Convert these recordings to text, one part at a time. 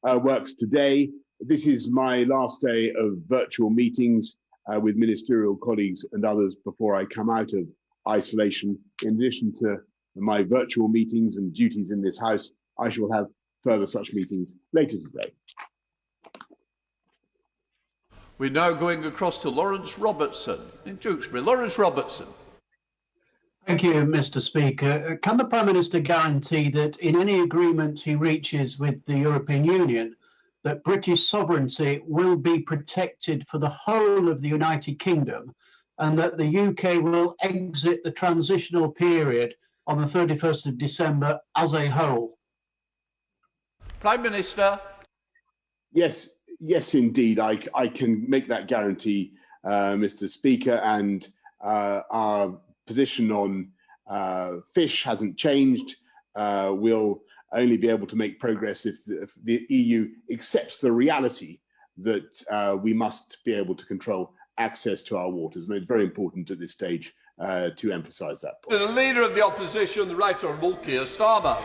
works today. This is my last day of virtual meetings with ministerial colleagues and others before I come out of isolation. In addition to my virtual meetings and duties in this House, I shall have further such meetings later today. We're now going across to Lawrence Robertson in Tewkesbury. Lawrence Robertson. Thank you, Mr. Speaker. Can the Prime Minister guarantee that in any agreement he reaches with the European Union, that British sovereignty will be protected for the whole of the United Kingdom and that the UK will exit the transitional period on the 31st of December as a whole? Prime Minister. Yes, indeed. I can make that guarantee, Mr. Speaker, and our position on fish hasn't changed. We'll only be able to make progress if the EU accepts the reality that we must be able to control access to our waters. And it's very important at this stage to emphasise that point. The Leader of the Opposition, the Right Honourable Keir Starmer.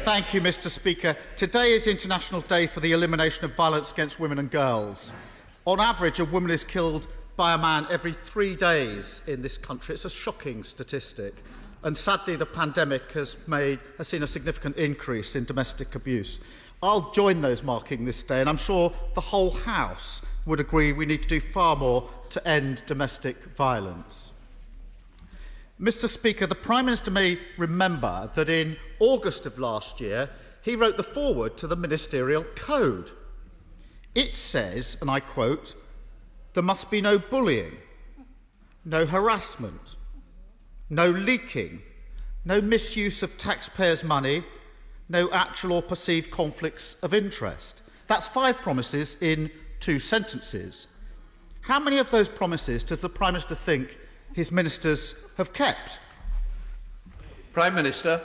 Thank you, Mr. Speaker. Today is International Day for the Elimination of Violence Against Women and Girls. On average, a woman is killed by a man every 3 days in this country. It's a shocking statistic. And sadly, the pandemic has seen a significant increase in domestic abuse. I'll join those marking this day, and I'm sure the whole House would agree we need to do far more to end domestic violence. Mr. Speaker, the Prime Minister may remember that in August of last year, he wrote the foreword to the Ministerial Code. It says, and I quote, "There must be no bullying, no harassment, no leaking, no misuse of taxpayers' money, no actual or perceived conflicts of interest." That's 5 promises in 2 sentences. How many of those promises does the Prime Minister think his ministers have kept? Prime Minister.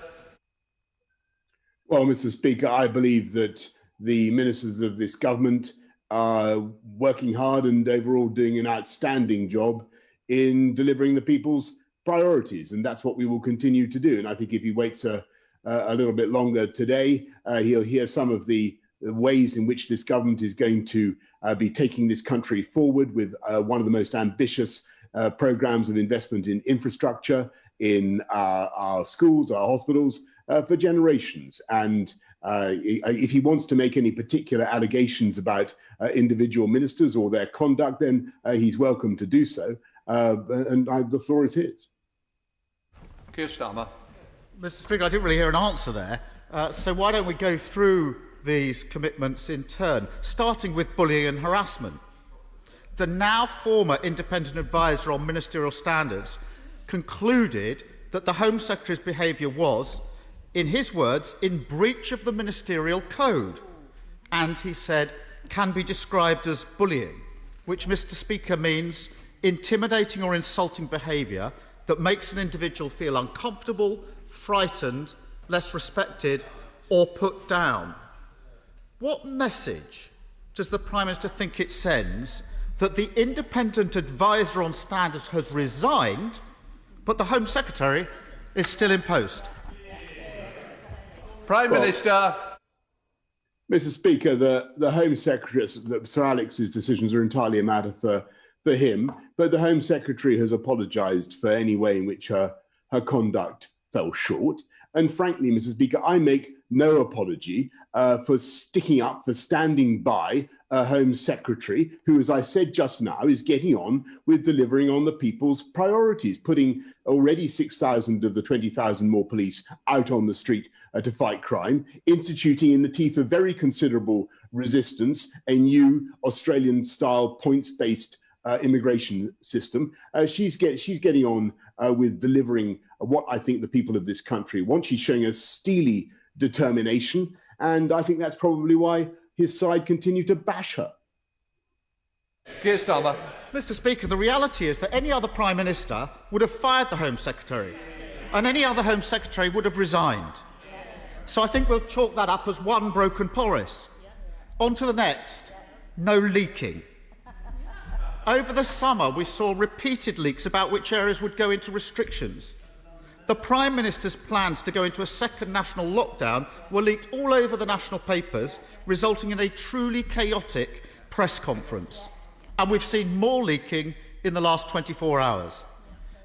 Well, Mr. Speaker, I believe that the ministers of this government are working hard and overall doing an outstanding job in delivering the people's priorities, and that's what we will continue to do. And I think if he waits a little bit longer today, he'll hear some of the ways in which this government is going to be taking this country forward with one of the most ambitious programs of investment in infrastructure, in our schools, our hospitals, for generations. And if he wants to make any particular allegations about individual ministers or their conduct, then he's welcome to do so. And the floor is his. Keir Starmer. Mr. Speaker, I didn't really hear an answer there. So why don't we go through these commitments in turn, starting with bullying and harassment. The now former independent advisor on ministerial standards concluded that the Home Secretary's behaviour was, in his words, in breach of the ministerial code, and he said can be described as bullying, which, Mr. Speaker, means intimidating or insulting behaviour that makes an individual feel uncomfortable, frightened, less respected or put down. What message does the Prime Minister think it sends that the independent advisor on standards has resigned, but the Home Secretary is still in post? Prime Minister. Mr. Speaker, the Home Secretary, Sir Alex's decisions are entirely a matter for him, but the Home Secretary has apologised for any way in which her conduct fell short. And frankly, Mr. Speaker, I make no apology for sticking up, for standing by a Home Secretary who, as I said just now, is getting on with delivering on the people's priorities, putting already 6,000 of the 20,000 more police out on the street to fight crime, instituting in the teeth of very considerable resistance a new Australian-style points-based immigration system. She's getting on with delivering what I think the people of this country want. She's showing a steely determination, and I think that's probably why his side continue to bash her. Keir Starmer. Mr. Speaker, the reality is that any other Prime Minister would have fired the Home Secretary, and any other Home Secretary would have resigned. So I think we'll chalk that up as one broken promise. On to the next. No leaking. Over the summer, we saw repeated leaks about which areas would go into restrictions. The Prime Minister's plans to go into a second national lockdown were leaked all over the national papers, resulting in a truly chaotic press conference. And we've seen more leaking in the last 24 hours.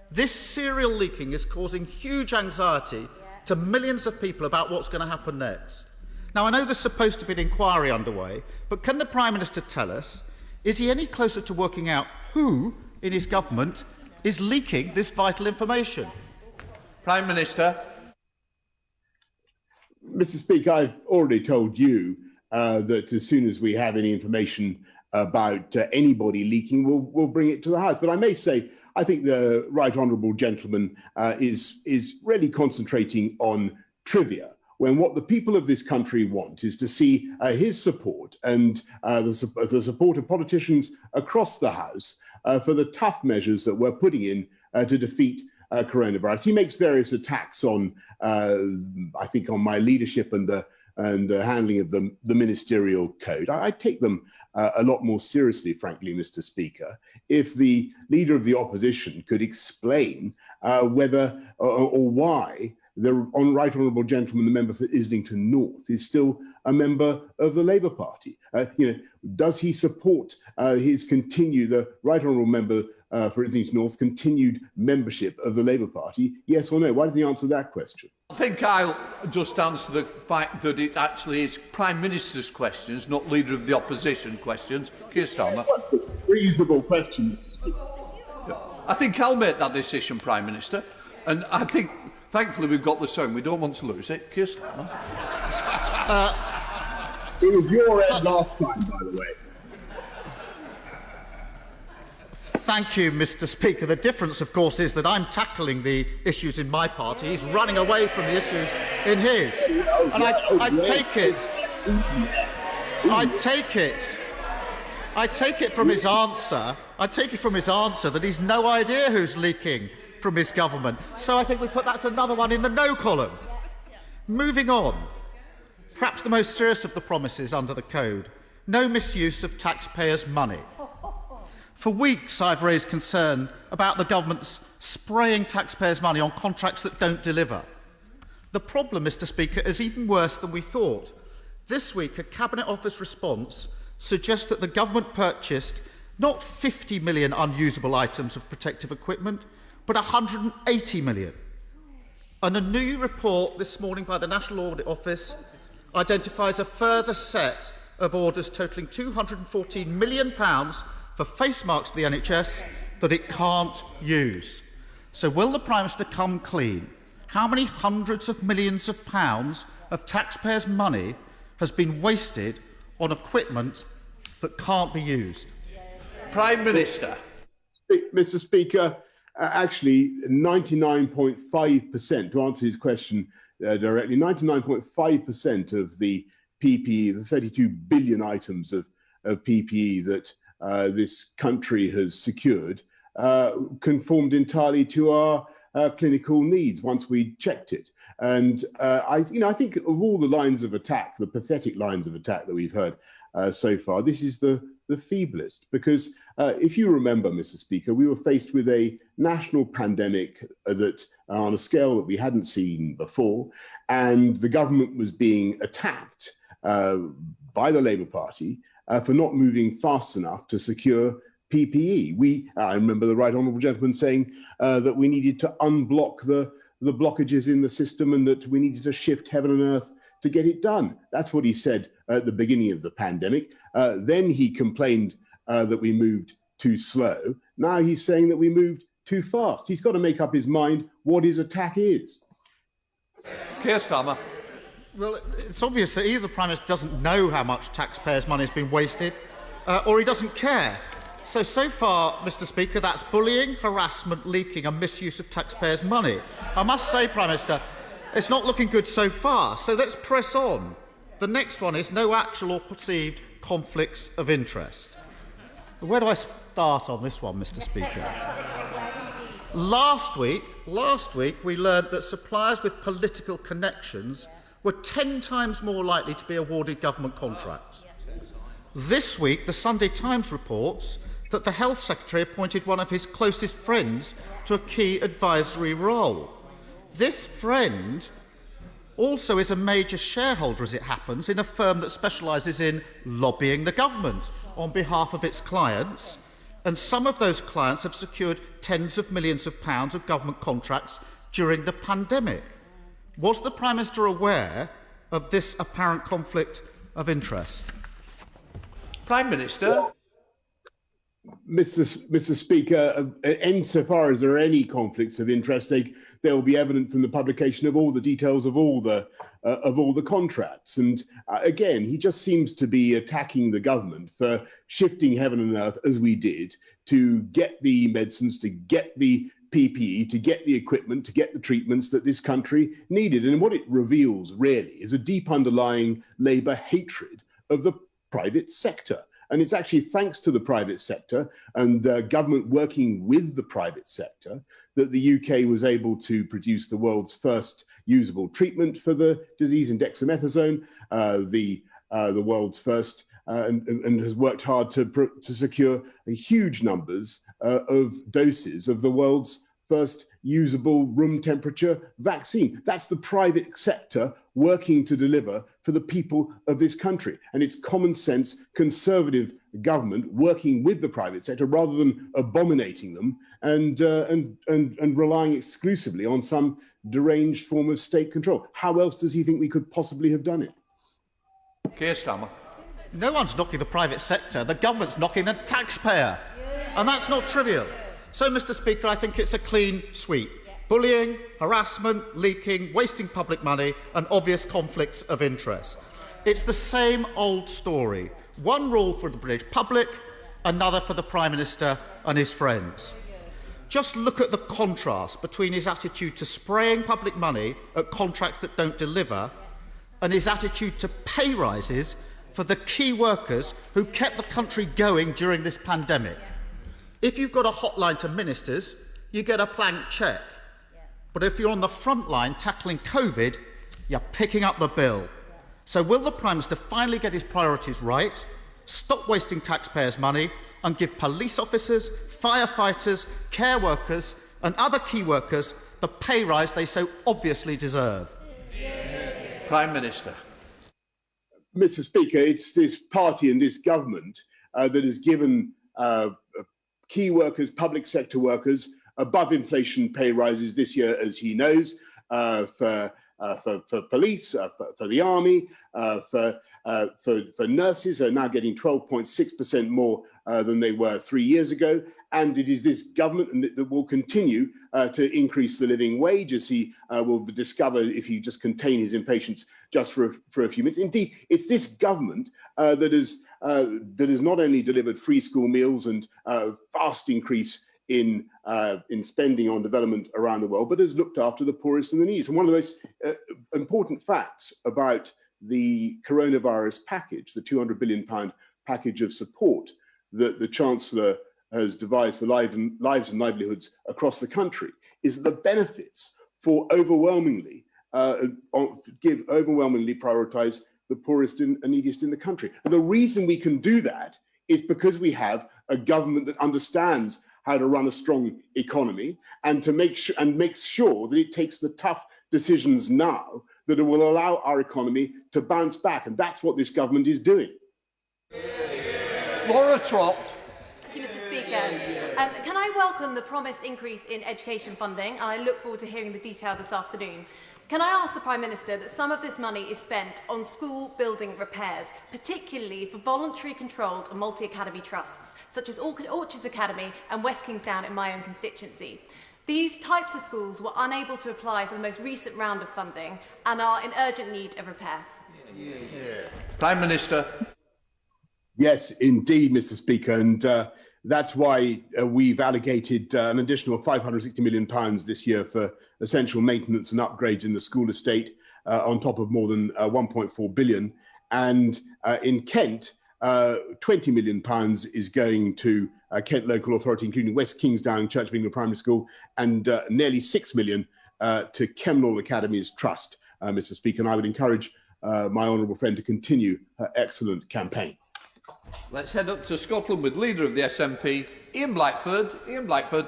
This serial leaking is causing huge anxiety to millions of people about what's going to happen next. Now, I know there's supposed to be an inquiry underway, but can the Prime Minister tell us, is he any closer to working out who in his government is leaking this vital information? Prime Minister. Mr. Speaker, I've already told you that as soon as we have any information about anybody leaking, we'll bring it to the House. But I may say, I think the right honourable gentleman is really concentrating on trivia, when what the people of this country want is to see his support and the support of politicians across the House for the tough measures that we're putting in to defeat coronavirus. He makes various attacks on, I think, on my leadership and the handling of the ministerial code. I take them a lot more seriously, frankly, Mr. Speaker, if the leader of the opposition could explain whether or why the right honourable gentleman, the member for Islington North, is still a member of the Labour Party. Does he support the right honourable member for Islington North continued membership of the Labour Party? Yes or no? Why doesn't he answer that question? I think I'll just answer the fact that it actually is Prime Minister's questions, not Leader of the Opposition questions. Keir Starmer. Reasonable question, Mr. Speaker. I think I'll make that decision, Prime Minister. And I think, thankfully, we've got the sound. We don't want to lose it. Keir Starmer. It was your end last time, by the way. Thank you, Mr. Speaker. The difference, of course, is that I'm tackling the issues in my party. He's running away from the issues in his. And I take it from his answer. I take it from his answer that he's no idea who's leaking from his government. So I think we put that's another one in the no column. Moving on. Perhaps the most serious of the promises under the code: no misuse of taxpayers' money. For weeks, I've raised concern about the government's spraying taxpayers' money on contracts that don't deliver. The problem, Mr. Speaker, is even worse than we thought. This week, a Cabinet Office response suggests that the government purchased not 50 million unusable items of protective equipment, but 180 million. And a new report this morning by the National Audit Office identifies a further set of orders totalling £214 million for face masks for the NHS that it can't use. So will the Prime Minister come clean? How many hundreds of millions of pounds of taxpayers' money has been wasted on equipment that can't be used? Prime Minister. Mr. Speaker, actually 99.5%, to answer his question directly, 99.5% of the PPE, the 32 billion items of PPE that this country has secured, conformed entirely to our clinical needs once we checked it. And I think of all the lines of attack, the pathetic lines of attack that we've heard so far, this is the feeblest. Because if you remember, Mr. Speaker, we were faced with a national pandemic that on a scale that we hadn't seen before, and the government was being attacked by the Labour Party for not moving fast enough to secure PPE. I remember the right honourable gentleman saying that we needed to unblock the blockages in the system and that we needed to shift heaven and earth to get it done. That's what he said at the beginning of the pandemic. Then he complained that we moved too slow. Now he's saying that we moved too fast. He's got to make up his mind what his attack is. Keir Starmer. Well, it's obvious that either the Prime Minister doesn't know how much taxpayers' money has been wasted, or he doesn't care. So far, Mr. Speaker, that's bullying, harassment, leaking and misuse of taxpayers' money. I must say, Prime Minister, it's not looking good so far, so let's press on. The next one is no actual or perceived conflicts of interest. Where do I start on this one, Mr. Speaker? Last week, we learned that suppliers with political connections were 10 times more likely to be awarded government contracts. This week, the Sunday Times reports that the Health Secretary appointed one of his closest friends to a key advisory role. This friend also is a major shareholder, as it happens, in a firm that specialises in lobbying the government on behalf of its clients, and some of those clients have secured tens of millions of pounds of government contracts during the pandemic. Was the Prime Minister aware of this apparent conflict of interest? Prime Minister. Mr. Speaker, insofar as there are any conflicts of interest, they will be evident from the publication of all the details of all the contracts. And again, he just seems to be attacking the government for shifting heaven and earth, as we did, to get the medicines, to get the PPE, to get the equipment, to get the treatments that this country needed. And what it reveals really is a deep underlying Labour hatred of the private sector. And it's actually thanks to the private sector and government working with the private sector that the UK was able to produce the world's first usable treatment for the disease in dexamethasone, the world's first, and has worked hard to secure huge numbers of doses of the world's first usable room temperature vaccine. That's the private sector working to deliver for the people of this country. And it's common sense, conservative government working with the private sector rather than abominating them and relying exclusively on some deranged form of state control. How else does he think we could possibly have done it? Keir Starmer. No one's knocking the private sector. The government's knocking the taxpayer. And that's not trivial. So, Mr. Speaker, I think it's a clean sweep. Bullying, harassment, leaking, wasting public money and obvious conflicts of interest. It's the same old story. One rule for the British public, another for the Prime Minister and his friends. Just look at the contrast between his attitude to spraying public money at contracts that don't deliver and his attitude to pay rises for the key workers who kept the country going during this pandemic. If you've got a hotline to ministers, you get a blank cheque. But if you're on the front line tackling COVID, you're picking up the bill. So will the Prime Minister finally get his priorities right, stop wasting taxpayers' money and give police officers, firefighters, care workers and other key workers the pay rise they so obviously deserve? Prime Minister. Mr. Speaker, it's this party and this government that has given key workers, public sector workers, above inflation pay rises this year, as he knows, for police, for the army, for nurses are now getting 12.6% more than they were 3 years ago. And it is this government that will continue to increase the living wage, as he will discover if you just contain his impatience just for a few minutes. Indeed, it's this government that has not only delivered free school meals and vast increase in spending on development around the world, but has looked after the poorest and the neediest. And one of the most important facts about the coronavirus package, the £200 billion package of support that the Chancellor has devised for lives and livelihoods across the country, is that the benefits for overwhelmingly prioritise the poorest and neediest in the country. And the reason we can do that is because we have a government that understands how to run a strong economy and to makes sure that it takes the tough decisions now that will allow our economy to bounce back. And that's what this government is doing. Laura Trott. Thank you, Mr. Speaker. Can I welcome the promised increase in education funding? And I look forward to hearing the detail this afternoon. Can I ask the Prime Minister that some of this money is spent on school building repairs, particularly for voluntary controlled and multi-academy trusts, such as Orchards Academy and West Kingsdown in my own constituency? These types of schools were unable to apply for the most recent round of funding and are in urgent need of repair. Prime Minister. Yes, indeed, Mr. Speaker. And that's why we've allocated an additional £560 million this year for essential maintenance and upgrades in the school estate, on top of more than £1.4 billion. And in Kent, £20 million is going to Kent Local Authority, including West Kingsdown Church of England Primary School, and nearly £6 million to Kemnall Academies Trust, Mr. Speaker. And I would encourage my honourable friend to continue her excellent campaign. Let's head up to Scotland with Leader of the SNP, Ian Blackford. Ian Blackford.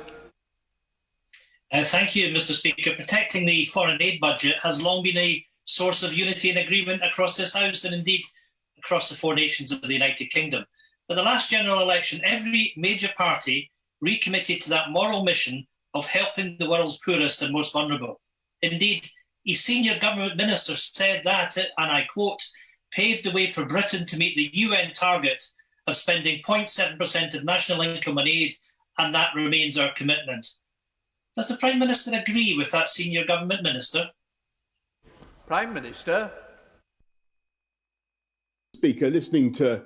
Thank you, Mr. Speaker. Protecting the foreign aid budget has long been a source of unity and agreement across this House and indeed across the four nations of the United Kingdom. At the last general election, every major party recommitted to that moral mission of helping the world's poorest and most vulnerable. Indeed, a senior government minister said that, and I quote, paved the way for Britain to meet the UN target of spending 0.7% of national income on aid, and that remains our commitment. Does the Prime Minister agree with that senior government minister? Prime Minister. Speaker, listening to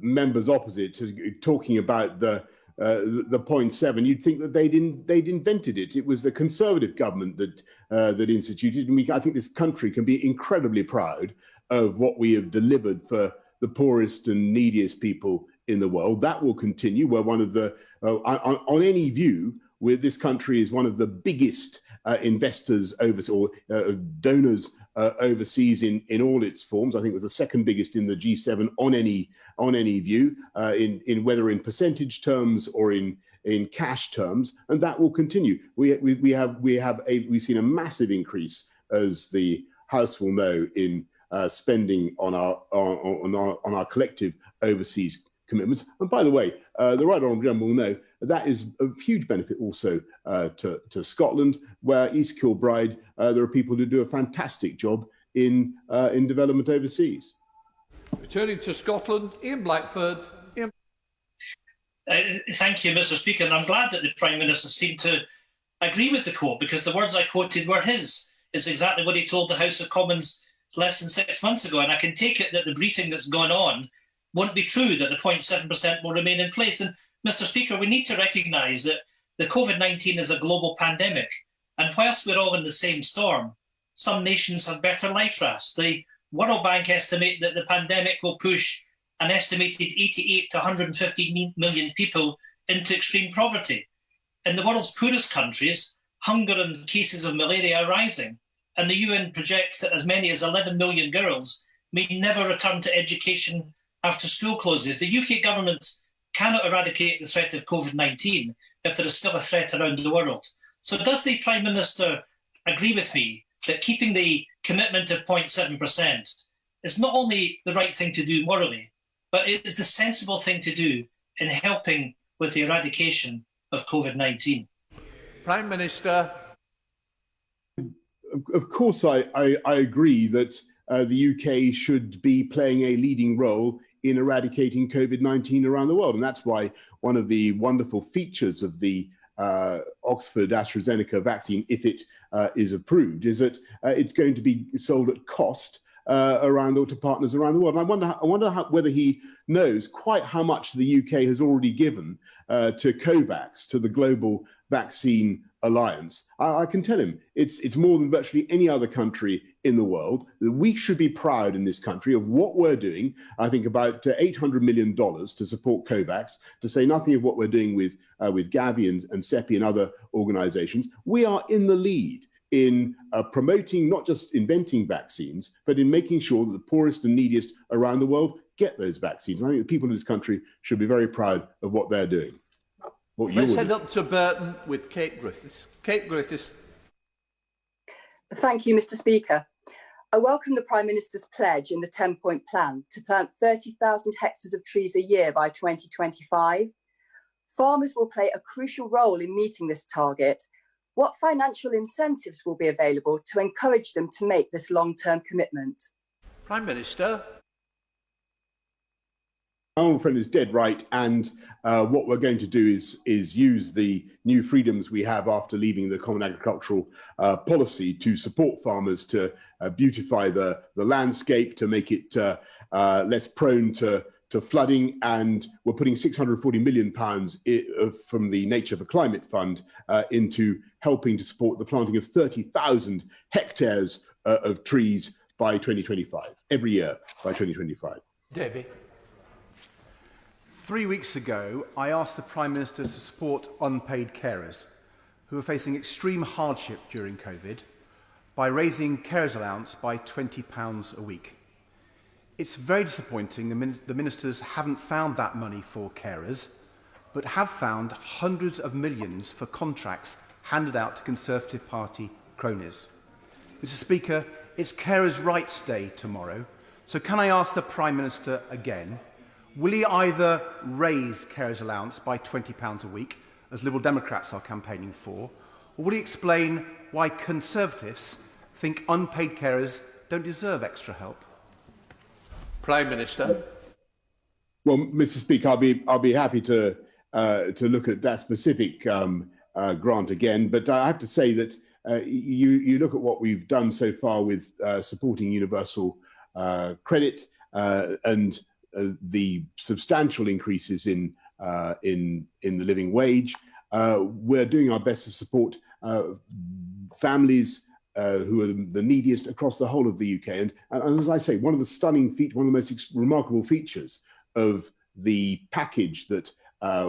members opposite talking about the 0.7, you'd think that they'd invented it. It was the Conservative government that instituted, and I think this country can be incredibly proud of what we have delivered for the poorest and neediest people in the world. That will continue. We're one of the, on any view, where this country is one of the biggest investors overseas, or donors overseas in all its forms. I think we're the second biggest in the G7 on any view, in whether in percentage terms or in cash terms, and that will continue. We've seen a massive increase, as the House will know, in spending on our collective overseas commitments. And by the way, the Right Honourable Gentleman will know that is of huge benefit also to Scotland, where East Kilbride, there are people who do a fantastic job in development overseas. Returning to Scotland, Ian Blackford. Thank you, Mr. Speaker, and I'm glad that the Prime Minister seemed to agree with the quote, because the words I quoted were his. It's exactly what he told the House of Commons less than 6 months ago, and I can take it that the briefing that's gone on won't be true, that the 0.7% will remain in place. And Mr. Speaker, we need to recognise that the COVID-19 is a global pandemic, and whilst we're all in the same storm, some nations have better life rafts. The World Bank estimate that the pandemic will push an estimated 88 to 150 million people into extreme poverty. In the world's poorest countries, hunger and cases of malaria are rising, and the UN projects that as many as 11 million girls may never return to education after school closes. The UK government cannot eradicate the threat of COVID-19 if there is still a threat around the world. So does the Prime Minister agree with me that keeping the commitment of 0.7% is not only the right thing to do morally, but it is the sensible thing to do in helping with the eradication of COVID-19? Prime Minister. Of course, I agree that the UK should be playing a leading role in eradicating COVID-19 around the world. And that's why one of the wonderful features of the Oxford AstraZeneca vaccine, if it is approved, is that it's going to be sold at cost to partners around the world. And I wonder whether he knows quite how much the UK has already given to COVAX, to the Global Vaccine Alliance. I can tell him it's more than virtually any other country in the world. We should be proud in this country of what we're doing. I think about $800 million to support COVAX, to say nothing of what we're doing with Gavi and CEPI and other organizations. We are in the lead in promoting, not just inventing vaccines, but in making sure that the poorest and neediest around the world get those vaccines. And I think the people in this country should be very proud of what they're doing. Let's head up to Burton with Kate Griffiths. Kate Griffiths. Thank you, Mr. Speaker. I welcome the Prime Minister's pledge in the 10-point plan to plant 30,000 hectares of trees a year by 2025. Farmers will play a crucial role in meeting this target. What financial incentives will be available to encourage them to make this long-term commitment? Prime Minister. My old friend is dead right, and what we're going to do is use the new freedoms we have after leaving the Common Agricultural Policy to support farmers to beautify the landscape, to make it less prone to flooding, and we're putting £640 million from the Nature for Climate Fund into helping to support the planting of 30,000 hectares of trees by 2025, every year by 2025. David. 3 weeks ago, I asked the Prime Minister to support unpaid carers who are facing extreme hardship during COVID by raising carers allowance by £20 a week. It's very disappointing the ministers haven't found that money for carers, but have found hundreds of millions for contracts handed out to Conservative Party cronies. Mr. Speaker, it's Carers' Rights Day tomorrow, so can I ask the Prime Minister again, will he either raise carers' allowance by £20 a week, as Liberal Democrats are campaigning for, or will he explain why Conservatives think unpaid carers don't deserve extra help? Prime Minister. Well, Mr. Speaker, I'll be happy to look at that specific grant again, but I have to say that you look at what we've done so far with supporting universal credit and the substantial increases in the living wage. We're doing our best to support families who are the neediest across the whole of the UK. And as I say, one of the most remarkable features of the package that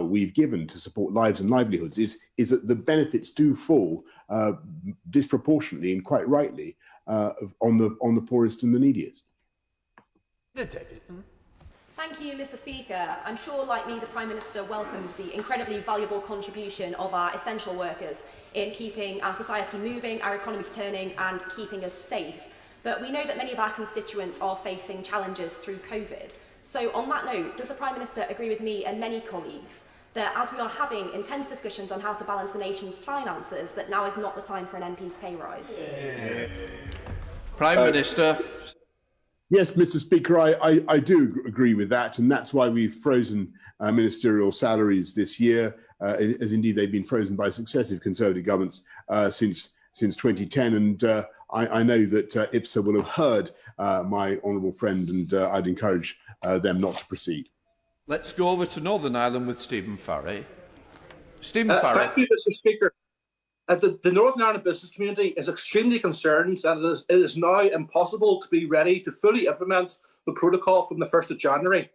we've given to support lives and livelihoods is that the benefits do fall disproportionately and quite rightly on the poorest and the neediest. David. Thank you, Mr. Speaker. I'm sure, like me, the Prime Minister welcomes the incredibly valuable contribution of our essential workers in keeping our society moving, our economy turning and keeping us safe. But we know that many of our constituents are facing challenges through COVID. So on that note, does the Prime Minister agree with me and many colleagues that as we are having intense discussions on how to balance the nation's finances, that now is not the time for an MP's pay rise? Yeah. Prime Minister. Yes, Mr. Speaker, I do agree with that, and that's why we've frozen ministerial salaries this year, as indeed they've been frozen by successive Conservative governments since 2010. And I know that IPSA will have heard my honourable friend, and I'd encourage them not to proceed. Let's go over to Northern Ireland with Stephen Farry. Stephen Farry. Thank you, Mr. Speaker. The Northern Ireland business community is extremely concerned that it is now impossible to be ready to fully implement the protocol from the 1st of January.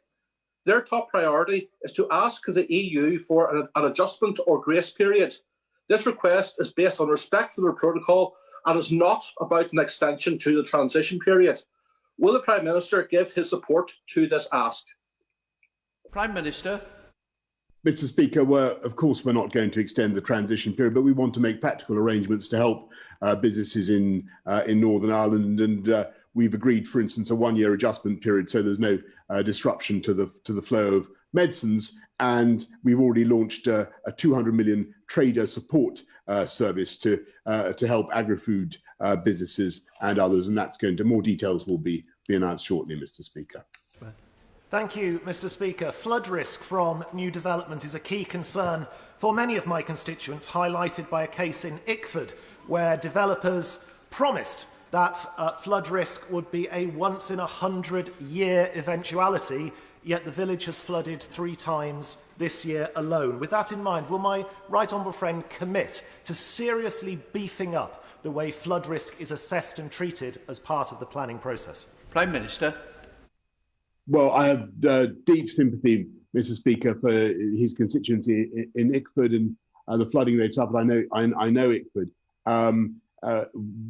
Their top priority is to ask the EU for an adjustment or grace period. This request is based on respect for the protocol and is not about an extension to the transition period. Will the Prime Minister give his support to this ask? Prime Minister. Mr. Speaker, of course, we're not going to extend the transition period, but we want to make practical arrangements to help businesses in Northern Ireland. And we've agreed, for instance, a one-year adjustment period, so there's no disruption to the flow of medicines. And we've already launched a 200 million trader support service to help agri-food businesses and others. And that's going to, more details will be announced shortly, Mr. Speaker. Thank you, Mr. Speaker. Flood risk from new development is a key concern for many of my constituents, highlighted by a case in Ickford, where developers promised that flood risk would be a once-in-a-100-year eventuality, yet the village has flooded 3 times this year alone. With that in mind, will my right honourable friend commit to seriously beefing up the way flood risk is assessed and treated as part of the planning process? Prime Minister. Well, I have deep sympathy, Mr. Speaker, for his constituency in Ickford and the flooding they've suffered. I know Ickford.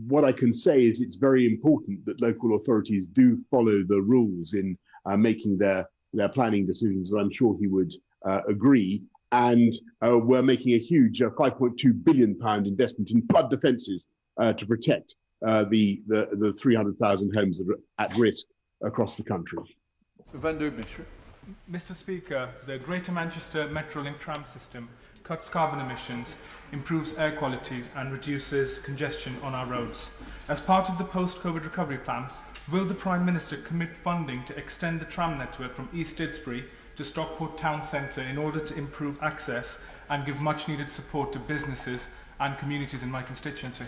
What I can say is it's very important that local authorities do follow the rules in making their planning decisions. I'm sure he would agree. And we're making a huge £5.2 billion investment in flood defences to protect the 300,000 homes that are at risk across the country. Mr. Speaker, the Greater Manchester Metrolink tram system cuts carbon emissions, improves air quality and reduces congestion on our roads. As part of the post-COVID recovery plan, will the Prime Minister commit funding to extend the tram network from East Didsbury to Stockport Town Centre in order to improve access and give much-needed support to businesses and communities in my constituency?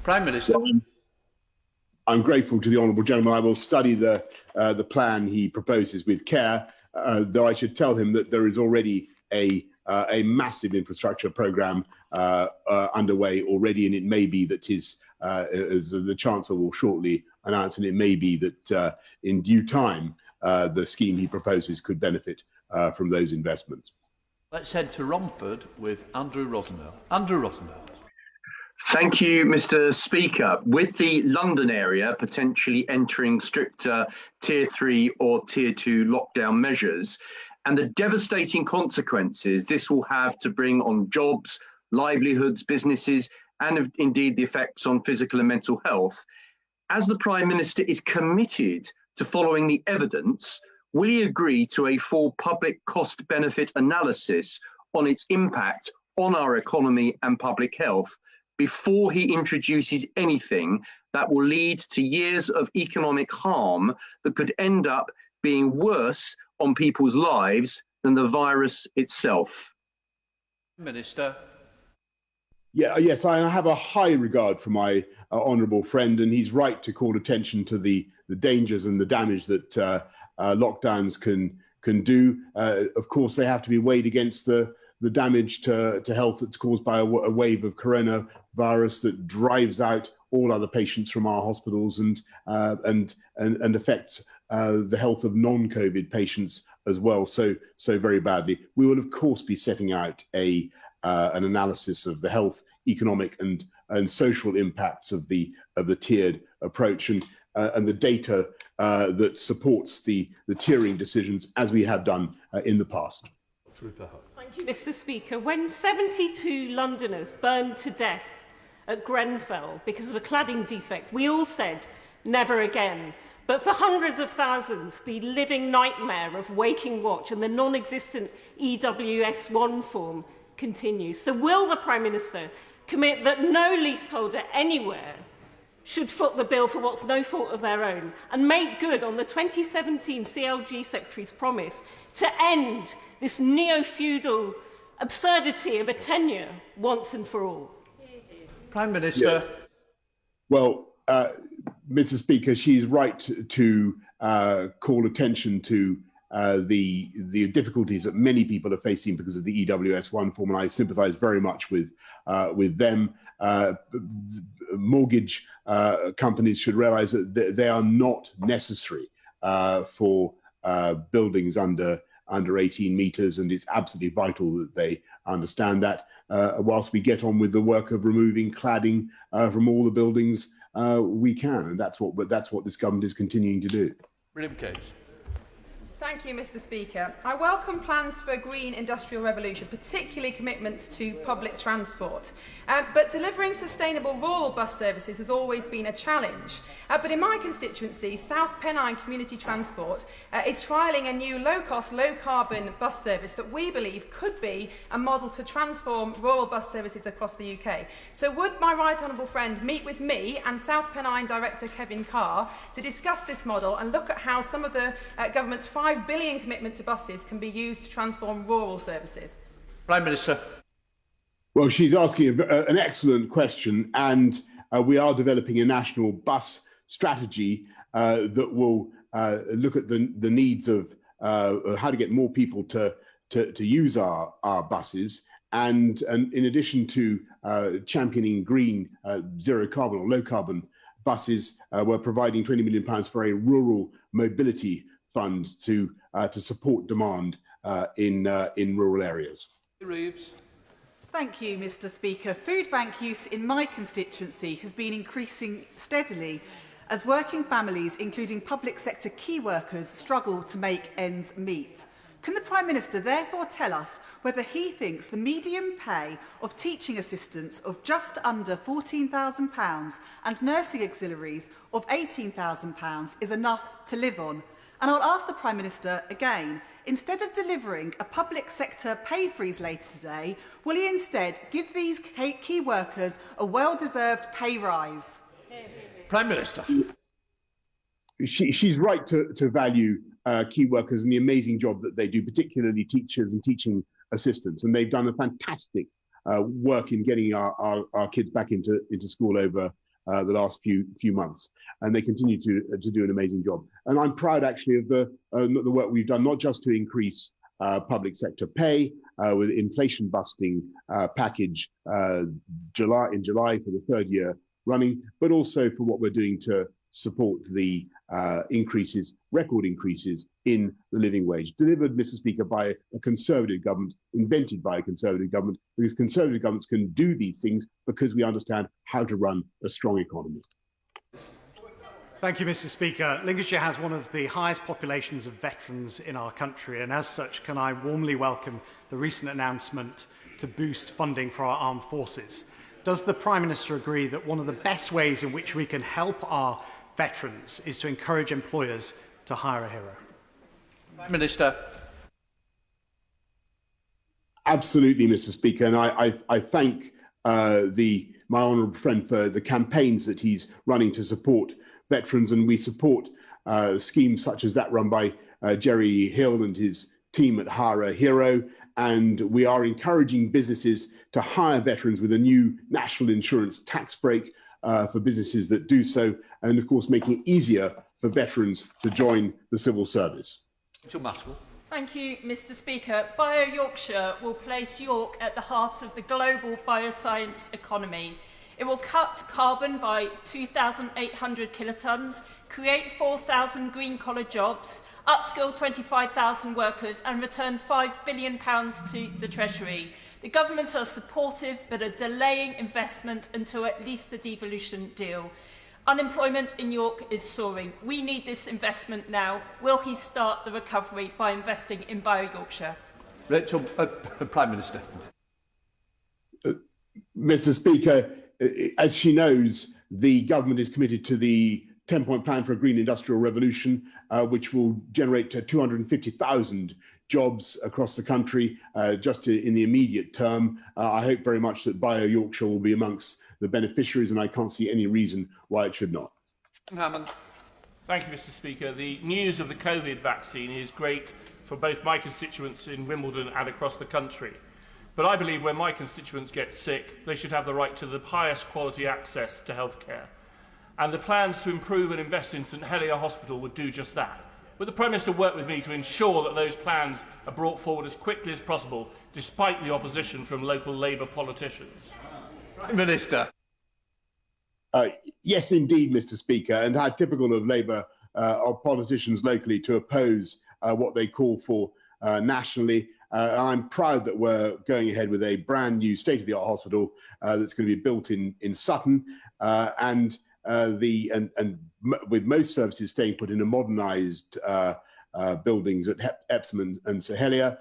Prime Minister. I'm grateful to the honourable gentleman. I will study the plan he proposes with care, though I should tell him that there is already a massive infrastructure programme underway already, and it may be that as the Chancellor will shortly announce, and it may be that in due time the scheme he proposes could benefit from those investments. Let's head to Romford with Andrew Rosenell. Andrew Rosenell. Thank you, Mr. Speaker. With the London area potentially entering stricter Tier 3 or Tier 2 lockdown measures, and the devastating consequences this will have to bring on jobs, livelihoods, businesses, and indeed the effects on physical and mental health. As the Prime Minister is committed to following the evidence, will he agree to a full public cost-benefit analysis on its impact on our economy and public health before he introduces anything that will lead to years of economic harm that could end up being worse on people's lives than the virus itself? Minister. Yes, I have a high regard for my honourable friend, and he's right to call attention to the dangers and the damage that lockdowns can do. Of course, they have to be weighed against the damage to health that's caused by a wave of coronavirus that drives out all other patients from our hospitals and affects the health of non-COVID patients as well, so very badly. We will of course be setting out an analysis of the health, economic and social impacts of the tiered approach and the data that supports the tiering decisions as we have done in the past. Thank you, Mr. Speaker. When 72 Londoners burned to death at Grenfell because of a cladding defect, we all said, never again. But for hundreds of thousands, the living nightmare of waking watch and the non-existent EWS1 form continues. So will the Prime Minister commit that no leaseholder anywhere should foot the bill for what's no fault of their own and make good on the 2017 CLG Secretary's promise to end this neo-feudal absurdity of a tenure once and for all? Prime Minister. Yes. Well, Mr. Speaker, she's right to call attention to the difficulties that many people are facing because of the EWS1 form, and I sympathise very much with them. Mortgage companies should realise that they are not necessary for buildings under 18 metres, and it's absolutely vital that they understand that. Whilst we get on with the work of removing cladding from all the buildings we can, and that's what this government is continuing to do. William Case. Thank you, Mr. Speaker. I welcome plans for a green industrial revolution, particularly commitments to public transport. But delivering sustainable rural bus services has always been a challenge. But in my constituency, South Pennine Community Transport is trialling a new low-cost, low-carbon bus service that we believe could be a model to transform rural bus services across the UK. So would my right honourable friend meet with me and South Pennine Director Kevin Carr to discuss this model and look at how some of the government's £5 billion commitment to buses can be used to transform rural services? Prime Minister. Well, she's asking an excellent question, and we are developing a national bus strategy that will look at the needs of how to get more people to use our buses, and in addition to championing green, zero carbon or low carbon buses, we're providing £20 million for a rural mobility fund to support demand in rural areas. Reeves. Thank you, Mr. Speaker. Food bank use in my constituency has been increasing steadily as working families, including public sector key workers, struggle to make ends meet. Can the Prime Minister therefore tell us whether he thinks the median pay of teaching assistants of just under £14,000 and nursing auxiliaries of £18,000 is enough to live on? And I'll ask the Prime Minister again, instead of delivering a public sector pay freeze later today, will he instead give these key workers a well-deserved pay rise? Prime Minister. She's right to value key workers and the amazing job that they do, particularly teachers and teaching assistants. And they've done a fantastic work in getting our kids back into school over the last few months, and they continue to do an amazing job. And I'm proud actually of the work we've done, not just to increase public sector pay with inflation busting package in July for the third year running, but also for what we're doing to support the record increases in the living wage, delivered, Mr. Speaker, by a Conservative government, invented by a Conservative government, because Conservative governments can do these things because we understand how to run a strong economy. Thank you, Mr. Speaker. Lincolnshire has one of the highest populations of veterans in our country, and as such, can I warmly welcome the recent announcement to boost funding for our armed forces. Does the Prime Minister agree that one of the best ways in which we can help our veterans is to encourage employers to hire a hero? Prime Minister. Absolutely, Mr. Speaker, and I thank my honourable friend for the campaigns that he's running to support veterans, and we support schemes such as that run by Jerry Hill and his team at Hire a Hero, and we are encouraging businesses to hire veterans with a new national insurance tax break for businesses that do so, and of course making it easier for veterans to join the civil service. Thank you, Mr. Speaker. Bio Yorkshire will place York at the heart of the global bioscience economy. It will cut carbon by 2,800 kilotons, create 4,000 green-collar jobs, upskill 25,000 workers and return £5 billion to the Treasury. The government are supportive but are delaying investment until at least the devolution deal. Unemployment in York is soaring. We need this investment now. Will he start the recovery by investing in Bio Yorkshire? Rachel, Prime Minister. Mr. Speaker, as she knows, the government is committed to the 10-point plan for a green industrial revolution, which will generate 250,000 jobs across the country just in the immediate term. I hope very much that Bio Yorkshire will be amongst the beneficiaries, and I can't see any reason why it should not. Hammond. Thank you, Mr. Speaker. The news of the COVID vaccine is great for both my constituents in Wimbledon and across the country. But I believe when my constituents get sick, they should have the right to the highest quality access to healthcare. And the plans to improve and invest in St Helier Hospital would do just that. Would the Prime Minister work with me to ensure that those plans are brought forward as quickly as possible, despite the opposition from local Labour politicians? Prime Minister. Yes, indeed, Mr. Speaker, and how typical of Labour or politicians locally to oppose what they call for nationally. I'm proud that we're going ahead with a brand new state-of-the-art hospital that's going to be built in Sutton, and with most services staying put in a modernised buildings at Epsom and St Helier.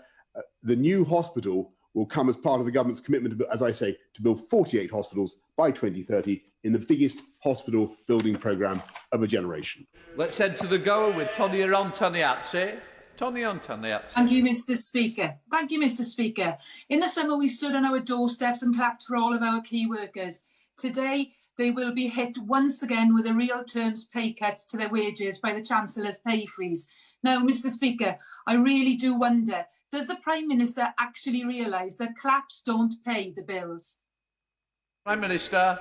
The new hospital will come as part of the government's commitment, as I say, to build 48 hospitals by 2030 in the biggest hospital building programme of a generation. Let's head to the Goa with Tony Antoniazzi. Tony Antoniazzi. Thank you, Mr. Speaker. Thank you, Mr. Speaker. In the summer, we stood on our doorsteps and clapped for all of our key workers. Today, they will be hit once again with a real terms pay cut to their wages by the Chancellor's pay freeze. Now, Mr. Speaker, I really do wonder, does the Prime Minister actually realise that claps don't pay the bills? Prime Minister.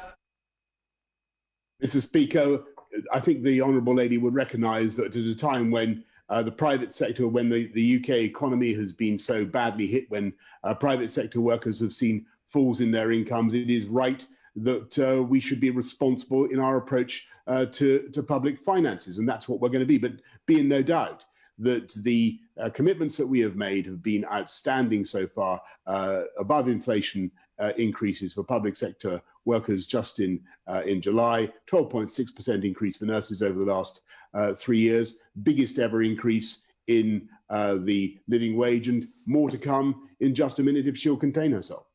Mr. Speaker, I think the Honourable Lady would recognise that at a time when the private sector, when the UK economy has been so badly hit, when private sector workers have seen falls in their incomes, it is right that we should be responsible in our approach to public finances, and that's what we're going to be. But be in no doubt that the commitments that we have made have been outstanding so far, above inflation increases for public sector workers just in July, 12.6% increase for nurses over the last 3 years, biggest ever increase in the living wage, and more to come in just a minute if she'll contain herself.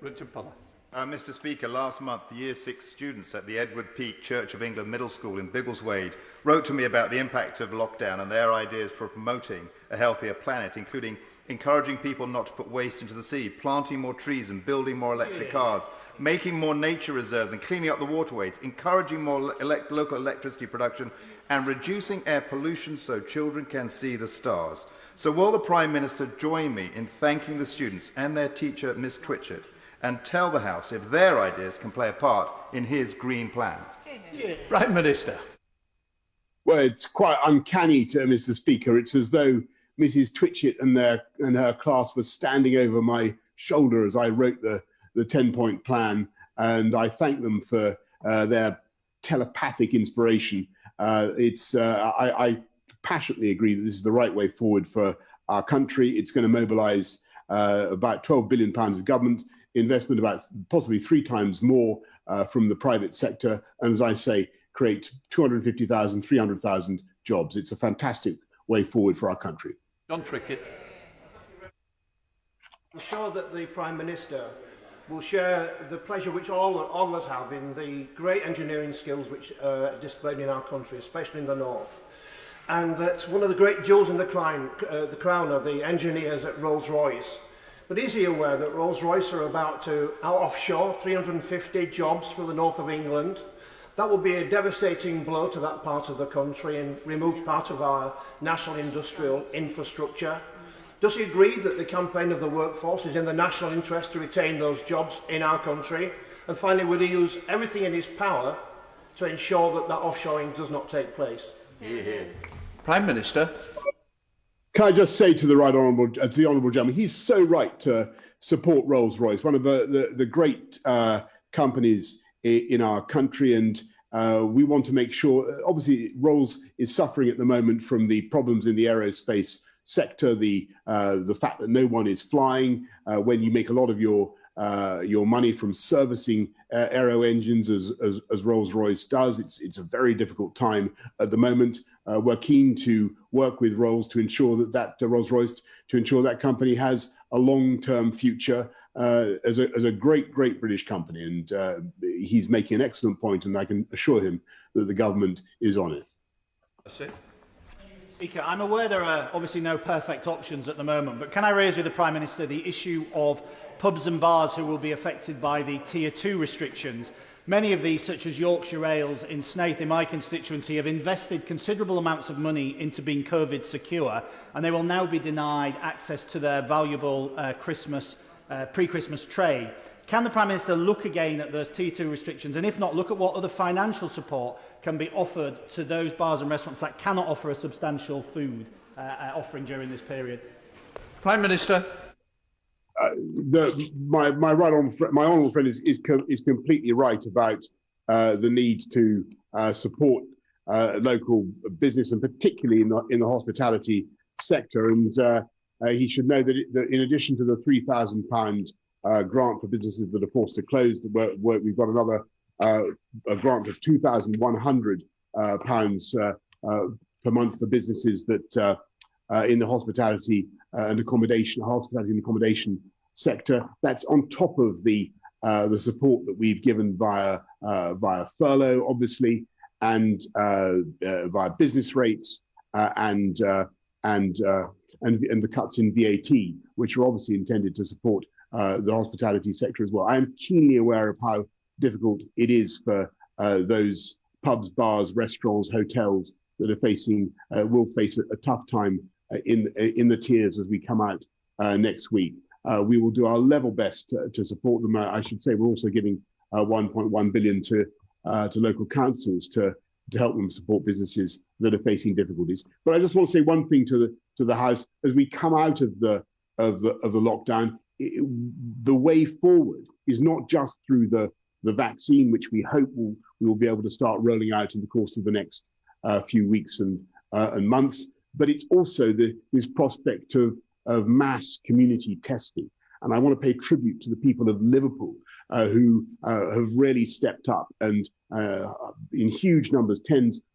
Richard Fuller. Mr. Speaker, last month, the Year 6 students at the Edward Peake Church of England Middle School in Biggleswade wrote to me about the impact of lockdown and their ideas for promoting a healthier planet, including encouraging people not to put waste into the sea, planting more trees and building more electric cars, making more nature reserves and cleaning up the waterways, encouraging more local electricity production and reducing air pollution so children can see the stars. So will the Prime Minister join me in thanking the students and their teacher, Miss Twitchett, and tell the House if their ideas can play a part in his green plan? Prime Minister. Well, it's quite uncanny, Mr. Speaker. It's as though Mrs. Twitchett and her class was standing over my shoulder as I wrote the 10-point plan, and I thank them for their telepathic inspiration. I passionately agree that this is the right way forward for our country. It's going to mobilise about £12 billion of government investment, about possibly 3 times more from the private sector, and as I say, create 250,000, 300,000 jobs. It's a fantastic way forward for our country. John Trickett. I'm sure that the Prime Minister will share the pleasure which all of us have in the great engineering skills which are displayed in our country, especially in the north. And that one of the great jewels in the crown are the engineers at Rolls-Royce. But is he aware that Rolls-Royce are about to offshore 350 jobs for the north of England? That will be a devastating blow to that part of the country and remove part of our national industrial infrastructure. Does he agree that the campaign of the workforce is in the national interest to retain those jobs in our country? And finally, will he use everything in his power to ensure that that offshoring does not take place? Prime Minister. Can I just say to the honourable gentleman, he's so right to support Rolls-Royce, one of the great companies in our country, and we want to make sure. Obviously, Rolls is suffering at the moment from the problems in the aerospace sector, the fact that no one is flying. When you make a lot of your money from servicing aero engines, as Rolls-Royce does, it's a very difficult time at the moment. We're keen to work with Rolls to ensure that Rolls-Royce, to ensure that company has a long-term future as a great British company. And he's making an excellent point, and I can assure him that the government is on it. That's it. Speaker, I'm aware there are obviously no perfect options at the moment, but can I raise with the Prime Minister the issue of pubs and bars who will be affected by the Tier 2 restrictions? Many of these, such as Yorkshire Ales in Snaith in my constituency, have invested considerable amounts of money into being COVID secure, and they will now be denied access to their valuable pre-Christmas trade. Can the Prime Minister look again at those Tier 2 restrictions, and if not, look at what other financial support can be offered to those bars and restaurants that cannot offer a substantial food offering during this period? Prime Minister. My honourable friend is completely right about the need to support local business, and particularly in the hospitality sector. And he should know that in addition to the £3,000 grant for businesses that are forced to close, we've got another a grant of £2,100 per month for businesses that in the hospitality and accommodation sector. That's on top of the support that we've given via furlough, obviously, and via business rates and the cuts in VAT, which are obviously intended to support the hospitality sector as well. I am keenly aware of how difficult it is for those pubs, bars, restaurants, hotels that are will face a tough time in the tiers as we come out next week. We will do our level best to support them. I should say we're also giving 1.1 billion to local councils to help them support businesses that are facing difficulties. But I just want to say one thing to the House as we come out of the lockdown. The way forward is not just through the vaccine, which we hope we will be able to start rolling out in the course of the next few weeks and months, but it's also this prospect of mass community testing. And I want to pay tribute to the people of Liverpool who have really stepped up, and in huge numbers,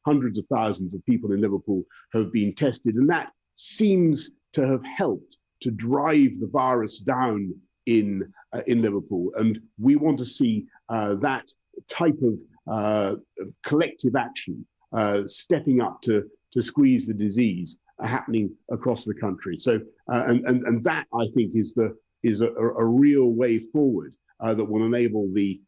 hundreds of thousands of people in Liverpool have been tested, and that seems to have helped to drive the virus down in Liverpool. And we want to see that type of collective action stepping up to squeeze the disease happening across the country. So and that, I think, is a real way forward that will enable the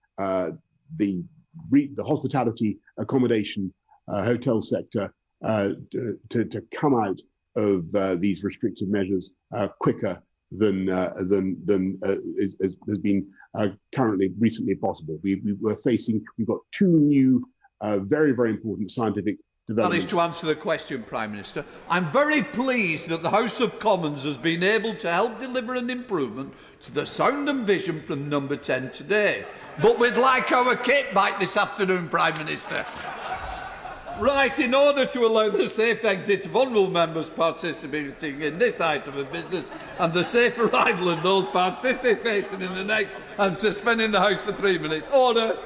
hospitality, accommodation, hotel sector to come out of these restrictive measures quicker than has been recently possible. We've got two new very important scientific developments. That is to answer the question, Prime Minister. I'm very pleased that the House of Commons has been able to help deliver an improvement to the sound and vision from number 10 today. But we'd like our kit back this afternoon, Prime Minister. Right, in order to allow the safe exit of honourable members participating in this item of business and the safe arrival of those participating in the next, I'm suspending the House for 3 minutes. Order.